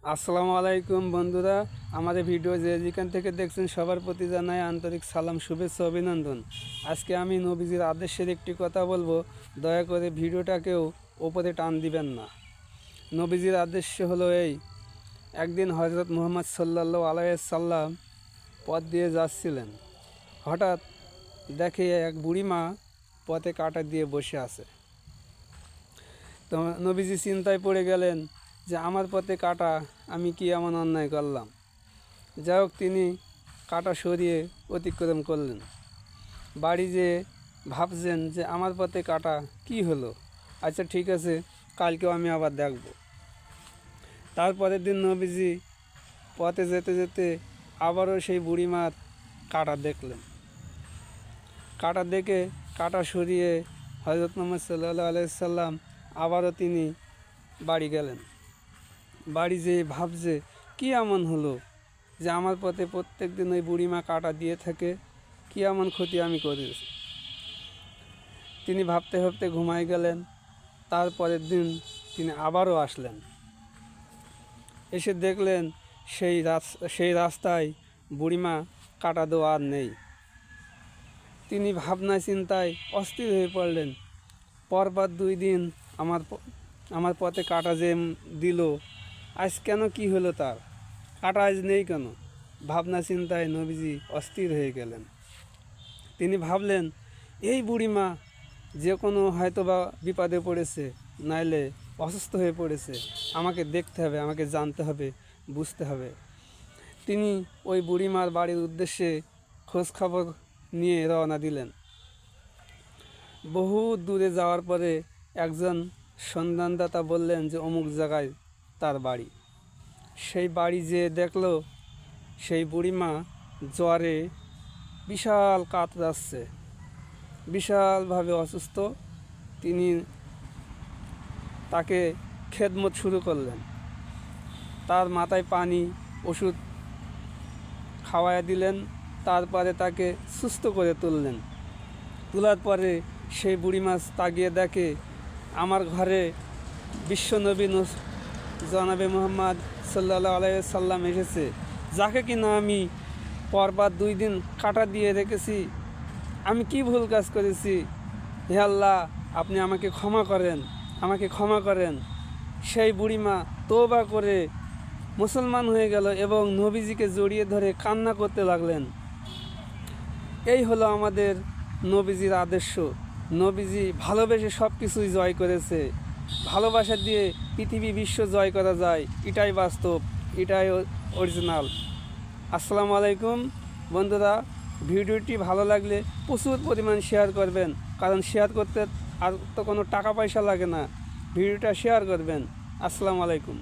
আসসালামু আলাইকুম বন্ধুরা, আমাদের ভিডিও যেখান থেকে দেখছেন সবার প্রতি জানাই আন্তরিক সালাম, শুভেচ্ছা, অভিনন্দন। আজকে আমি নবীজির আদেশের একটি কথা বলবো, দয়া করে ভিডিওটাকেও ওপরে টান দিবেন না। নবীজির আদেশ হলো এই: একদিন হযরত মুহাম্মদ সাল্লাল্লাহু আলাইহি সাল্লাম পথ দিয়ে যাচ্ছিলেন। হঠাৎ দেখে এক বুড়িমা পথে কাঁটা দিয়ে বসে আছে। তো নবীজি চিন্তায় পড়ে গেলেন যে আমার পথে কাঁটা, আমি কি এমন অন্যায় করলাম। যাই হোক, তিনি কাঁটা সরিয়ে অতিক্রম করলেন। বাড়ি যেয়ে ভাবছেন যে আমার পথে কাঁটা কি হলো, আচ্ছা ঠিক আছে, কালকেও আমি আবার দেখব। তারপরের দিন নবীজি পথে যেতে যেতে আবারও সেই বুড়িমার কাঁটা দেখলেন। কাঁটা দেখে কাঁটা সরিয়ে হযরত মুহাম্মদ সাল্লাল্লাহু আলাইহি সাল্লাম আবারও তিনি বাড়ি গেলেন। বাড়ি যেয়ে ভাবছে কী এমন হলো যে আমার পথে প্রত্যেক দিন ওই বুড়িমা কাঁটা দিয়ে থাকে, কী এমন ক্ষতি আমি করেছি। তিনি ভাবতে ভাবতে ঘুমায় গেলেন। তারপরের দিন তিনি আবারও আসলেন। এসে দেখলেন সেই রাস্তায় বুড়িমা কাঁটা দেওয়া আর নেই। তিনি ভাবনায় চিন্তায় অস্থির হয়ে পড়লেন। পরপর 2 দিন আমার পথে কাঁটা যে দিল, আজ কেন, কি হলো তার, কাঁটা আজ নেই কেন? ভাবনা চিন্তায় নবীজি অস্থির হয়ে গেলেন। তিনি ভাবলেন, এই বুড়িমা যে কোনো হয়তো বা বিপদে পড়েছে, নাইলে অসুস্থ হয়ে পড়েছে, আমাকে দেখতে হবে, আমাকে জানতে হবে, বুঝতে হবে। তিনি ওই বুড়িমার বাড়ির উদ্দেশ্যে খোঁজখবর নিয়ে রওনা দিলেন। বহু দূরে যাওয়ার পরে একজন সন্ধানদাতা বললেন যে অমুক জায়গায় তার বাড়ি। সেই বাড়ি যেয়ে দেখলো সেই বুড়িমা জ্বরে বিশাল কাতরাচ্ছে, বিশালভাবে অসুস্থ। তিনি তাকে খেদমত শুরু করলেন। তার মাথায় পানি, ওষুধ খাওয়াইয়া দিলেন। তারপরে তাকে সুস্থ করে তুললেন। তোলার পরে সেই বুড়িমা তাকিয়ে দেখে আমার ঘরে বিশ্বনবী জনাবে মুহাম্মদ সাল্লাল্লাহু আলাইহি সাল্লাম এসেছে, যাকে কিনা আমি পরপর 2 দিন কাঁটা দিয়ে রেখেছি। আমি কি ভুল কাজ করেছি? হে আল্লাহ, আপনি আমাকে ক্ষমা করেন, আমাকে ক্ষমা করেন। সেই বুড়িমা তওবা করে মুসলমান হয়ে গেল এবং নবীজিকে জড়িয়ে ধরে কান্না করতে লাগলেন। এই হলো আমাদের নবীজির আদর্শ। নবীজি ভালোবেসে সব কিছুই জয় করেছে। ভালোবাসা দিয়ে পৃথিবী বিশ্ব জয় করা যায়, এটাই বাস্তব, এটাই অরিজিনাল। আসসালামু আলাইকুম বন্ধুরা, ভিডিওটি ভালো লাগলে প্রচুর পরিমাণ শেয়ার করবেন, কারণ শেয়ার করতে আর তো কোনো টাকা পয়সা লাগে না। ভিডিওটা শেয়ার করবেন। আসসালামু আলাইকুম।